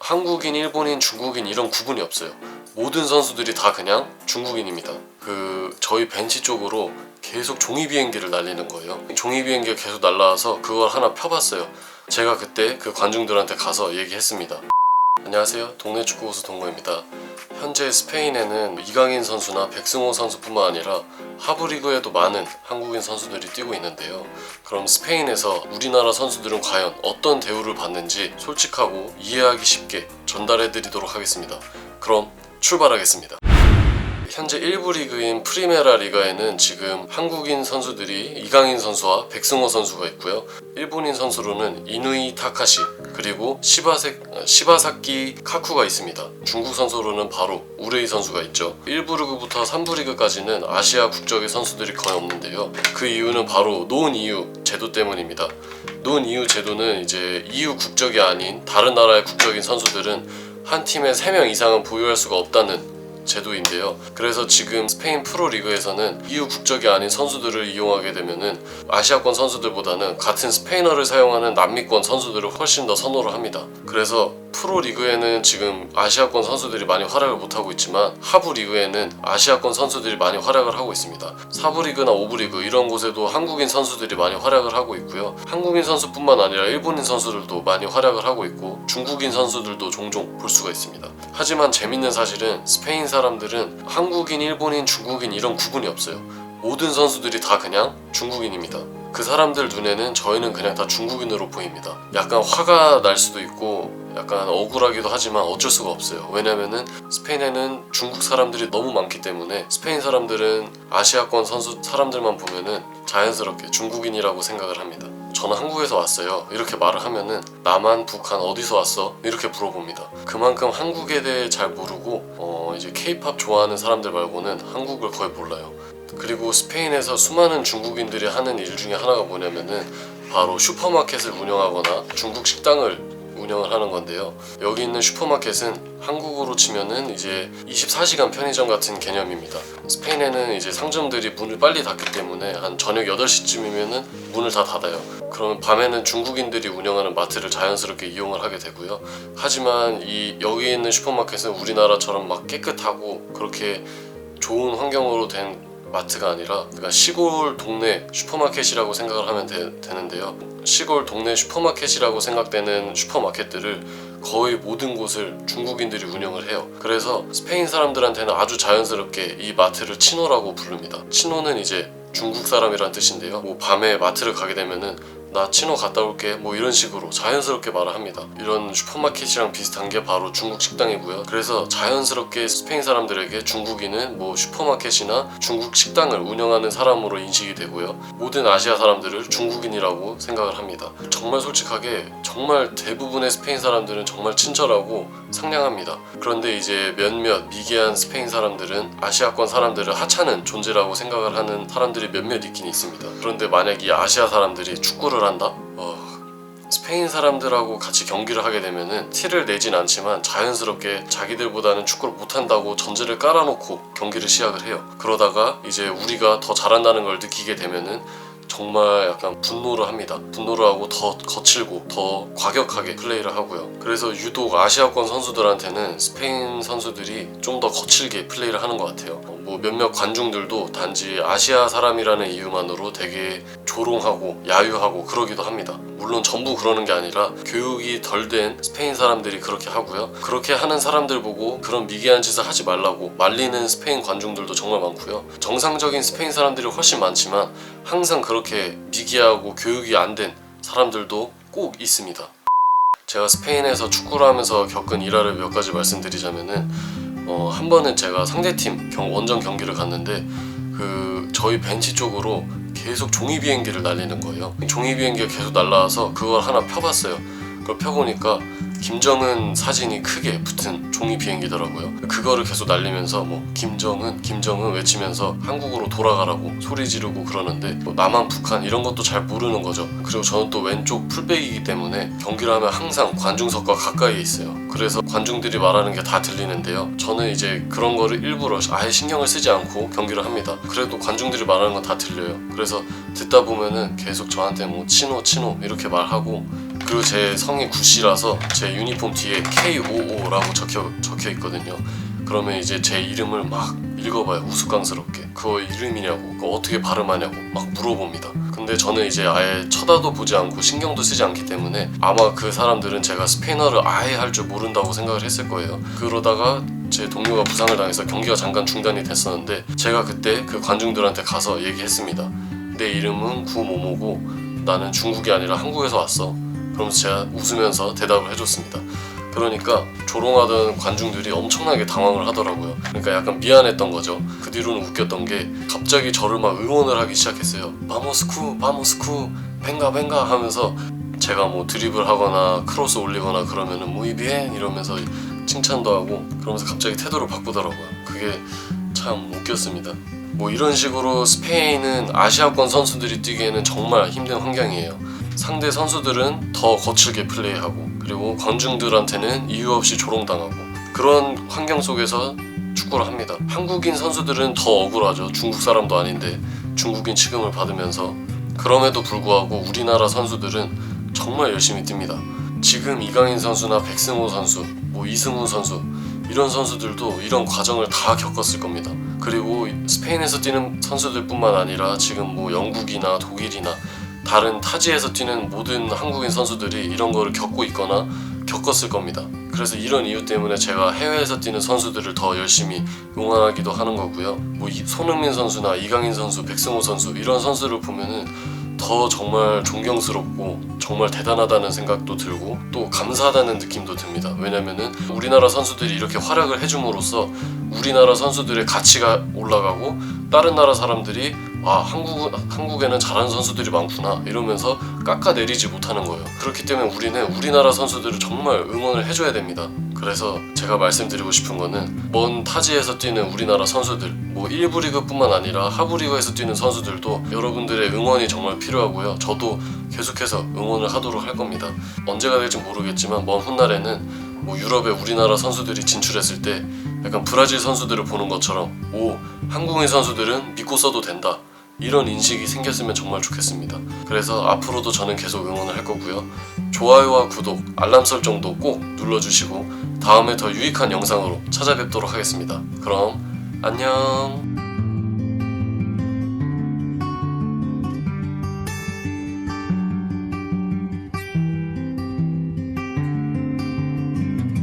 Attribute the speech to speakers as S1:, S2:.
S1: 한국인, 일본인, 중국인 이런 구분이 없어요. 모든 선수들이 다 그냥 중국인입니다. 저희 벤치 쪽으로 계속 종이 비행기를 날리는 거예요. 종이 비행기가 계속 날라와서 그걸 하나 펴봤어요. 제가 그때 그 관중들한테 가서 얘기했습니다. 안녕하세요, 동네 축구고수 동호입니다. 현재 스페인에는 이강인 선수나 백승호 선수뿐만 아니라 하부리그에도 많은 한국인 선수들이 뛰고 있는데요. 그럼 스페인에서 우리나라 선수들은 과연 어떤 대우를 받는지 솔직하고 이해하기 쉽게 전달해 드리도록 하겠습니다. 그럼 출발하겠습니다. 현재 1부 리그인 프리메라 리가에는 지금 한국인 선수들이 이강인 선수와 백승호 선수가 있고요. 일본인 선수로는 이누이 타카시 그리고 시바사키 카쿠가 있습니다. 중국 선수로는 바로 우레이 선수가 있죠. 1부 리그부터 3부 리그까지는 아시아 국적의 선수들이 거의 없는데요. 그 이유는 바로 노은 EU 제도 때문입니다. 노은 EU 제도는 이제 EU 국적이 아닌 다른 나라의 국적인 선수들은 한 팀에 3명 이상은 보유할 수가 없다는 제도인데요. 그래서 지금 스페인 프로리그에서는 EU 국적이 아닌 선수들을 이용하게 되면은 아시아권 선수들보다는 같은 스페인어를 사용하는 남미권 선수들을 훨씬 더 선호를 합니다. 그래서 프로리그에는 지금 아시아권 선수들이 많이 활약을 못하고 있지만 하부리그에는 아시아권 선수들이 많이 활약을 하고 있습니다. 4부리그나 5부리그 이런 곳에도 한국인 선수들이 많이 활약을 하고 있고요. 한국인 선수뿐만 아니라 일본인 선수들도 많이 활약을 하고 있고 중국인 선수들도 종종 볼 수가 있습니다. 하지만 재밌는 사실은 스페인 사람들은 한국인, 일본인, 중국인 이런 구분이 없어요. 모든 선수들이 다 그냥 중국인입니다. 그 사람들 눈에는 저희는 그냥 다 중국인으로 보입니다. 약간 화가 날 수도 있고 약간 억울하기도 하지만 어쩔 수가 없어요. 왜냐면은 스페인에는 중국 사람들이 너무 많기 때문에 스페인 사람들은 아시아권 선수 사람들만 보면은 자연스럽게 중국인이라고 생각을 합니다. 저는 한국에서 왔어요 이렇게 말을 하면은 남한, 북한 어디서 왔어? 이렇게 물어봅니다. 그만큼 한국에 대해 잘 모르고 이제 K-POP 좋아하는 사람들 말고는 한국을 거의 몰라요. 그리고 스페인에서 수많은 중국인들이 하는 일 중에 하나가 뭐냐면은 바로 슈퍼마켓을 운영하거나 중국 식당을 운영을 하는 건데요. 여기 있는 슈퍼마켓은 한국으로 치면은 이제 24시간 편의점 같은 개념입니다. 스페인에는 이제 상점들이 문을 빨리 닫기 때문에 한 저녁 8시쯤이면은 문을 다 닫아요. 그러면 밤에는 중국인들이 운영하는 마트를 자연스럽게 이용을 하게 되고요. 하지만 여기 있는 슈퍼마켓은 우리나라처럼 막 깨끗하고 그렇게 좋은 환경으로 된 마트가 아니라 그러니까 시골 동네 슈퍼마켓이라고 생각을 하면 되는데요. 시골 동네 슈퍼마켓이라고 생각되는 슈퍼마켓들을 거의 모든 곳을 중국인들이 운영을 해요. 그래서 스페인 사람들한테는 아주 자연스럽게 이 마트를 치노라고 부릅니다. 치노는 이제 중국 사람이란 뜻인데요. 뭐 밤에 마트를 가게 되면은 나 치노 갔다 올게 뭐 이런 식으로 자연스럽게 말을 합니다. 이런 슈퍼마켓이랑 비슷한 게 바로 중국 식당이고요. 그래서 자연스럽게 스페인 사람들에게 중국인은 뭐 슈퍼마켓이나 중국 식당을 운영하는 사람으로 인식이 되고요. 모든 아시아 사람들을 중국인이라고 생각을 합니다. 정말 솔직하게 정말 대부분의 스페인 사람들은 정말 친절하고 상냥합니다. 그런데 이제 몇몇 미개한 스페인 사람들은 아시아권 사람들을 하찮은 존재라고 생각을 하는 사람들이 몇몇 있긴 있습니다. 그런데 만약 이 아시아 사람들이 축구를 한다? 스페인 사람들하고 같이 경기를 하게 되면은 티를 내진 않지만 자연스럽게 자기들보다는 축구를 못한다고 전제를 깔아놓고 경기를 시작을 해요. 그러다가 이제 우리가 더 잘한다는 걸 느끼게 되면은 정말 약간 분노를 합니다. 분노를 하고 더 거칠고 더 과격하게 플레이를 하고요. 그래서 유독 아시아권 선수들한테는 스페인 선수들이 좀 더 거칠게 플레이를 하는 것 같아요. 뭐 몇몇 관중들도 단지 아시아 사람이라는 이유만으로 되게 조롱하고 야유하고 그러기도 합니다. 물론 전부 그러는 게 아니라 교육이 덜 된 스페인 사람들이 그렇게 하고요. 그렇게 하는 사람들 보고 그런 미개한 짓을 하지 말라고 말리는 스페인 관중들도 정말 많고요. 정상적인 스페인 사람들이 훨씬 많지만 항상 그렇게 미개하고 교육이 안 된 사람들도 꼭 있습니다. 제가 스페인에서 축구를 하면서 겪은 일화를 몇 가지 말씀드리자면은 한 번은 제가 상대팀 원정 경기를 갔는데 저희 벤치 쪽으로 계속 종이 비행기를 날리는 거예요. 종이 비행기가 계속 날라와서 그걸 하나 펴봤어요. 그걸 펴보니까 김정은 사진이 크게 붙은 종이 비행기더라고요. 그거를 계속 날리면서 뭐 김정은 외치면서 한국으로 돌아가라고 소리 지르고 그러는데 뭐 남한, 북한 이런 것도 잘 모르는 거죠. 그리고 저는 또 왼쪽 풀백이기 때문에 경기를 하면 항상 관중석과 가까이에 있어요. 그래서 관중들이 말하는 게 다 들리는데요. 저는 이제 그런 거를 일부러 아예 신경을 쓰지 않고 경기를 합니다. 그래도 관중들이 말하는 건 다 들려요. 그래서 듣다 보면은 계속 저한테 뭐 치노 이렇게 말하고 그리고 제 성이 구씨라서 제 유니폼 뒤에 KOO라고 적혀 있거든요. 그러면 이제 제 이름을 막 읽어봐요. 우스꽝스럽게. 그거 이름이냐고, 그거 어떻게 발음하냐고 막 물어봅니다. 근데 저는 이제 아예 쳐다도 보지 않고 신경도 쓰지 않기 때문에 아마 그 사람들은 제가 스페인어를 아예 할 줄 모른다고 생각을 했을 거예요. 그러다가 제 동료가 부상을 당해서 경기가 잠깐 중단이 됐었는데, 제가 그때 그 관중들한테 가서 얘기했습니다. 내 이름은 구모모고 나는 중국이 아니라 한국에서 왔어. 그러면서 제가 웃으면서 대답을 해줬습니다. 그러니까 조롱하던 관중들이 엄청나게 당황을 하더라고요. 그러니까 약간 미안했던 거죠. 그 뒤로는 웃겼던 게 갑자기 저를 막 응원을 하기 시작했어요. 바모스쿠 바모스쿠 뱅가 뱅가 하면서 제가 뭐 드리블 하거나 크로스 올리거나 그러면은 무이비엔 이러면서 칭찬도 하고, 그러면서 갑자기 태도를 바꾸더라고요. 그게 참 웃겼습니다. 뭐 이런 식으로 스페인은 아시아권 선수들이 뛰기에는 정말 힘든 환경이에요. 상대 선수들은 더 거칠게 플레이하고, 그리고 관중들한테는 이유 없이 조롱당하고, 그런 환경 속에서 축구를 합니다. 한국인 선수들은 더 억울하죠. 중국 사람도 아닌데 중국인 취급을 받으면서. 그럼에도 불구하고 우리나라 선수들은 정말 열심히 뜁니다. 지금 이강인 선수나 백승호 선수, 뭐 이승우 선수, 이런 선수들도 이런 과정을 다 겪었을 겁니다. 그리고 스페인에서 뛰는 선수들뿐만 아니라 지금 뭐 영국이나 독일이나 다른 타지에서 뛰는 모든 한국인 선수들이 이런 거를 겪고 있거나 겪었을 겁니다. 그래서 이런 이유 때문에 제가 해외에서 뛰는 선수들을 더 열심히 응원하기도 하는 거고요. 뭐 손흥민 선수나 이강인 선수, 백승호 선수, 이런 선수를 보면은 더 정말 존경스럽고 정말 대단하다는 생각도 들고 또 감사하다는 느낌도 듭니다. 왜냐면은 우리나라 선수들이 이렇게 활약을 해줌으로써 우리나라 선수들의 가치가 올라가고, 다른 나라 사람들이 한국에는 잘하는 선수들이 많구나 이러면서 깎아내리지 못하는 거예요. 그렇기 때문에 우리는 우리나라 선수들을 정말 응원을 해줘야 됩니다. 그래서 제가 말씀드리고 싶은 거는, 먼 타지에서 뛰는 우리나라 선수들, 뭐 1부 리그뿐만 아니라 하부 리그에서 뛰는 선수들도 여러분들의 응원이 정말 필요하고요. 저도 계속해서 응원을 하도록 할 겁니다. 언제가 될지 모르겠지만 먼 훗날에는 뭐 유럽에 우리나라 선수들이 진출했을 때 약간 브라질 선수들을 보는 것처럼, 한국인 선수들은 믿고 써도 된다, 이런 인식이 생겼으면 정말 좋겠습니다. 그래서 앞으로도 저는 계속 응원을 할 거고요. 좋아요와 구독, 알람 설정도 꼭 눌러주시고 다음에 더 유익한 영상으로 찾아뵙도록 하겠습니다. 그럼 안녕.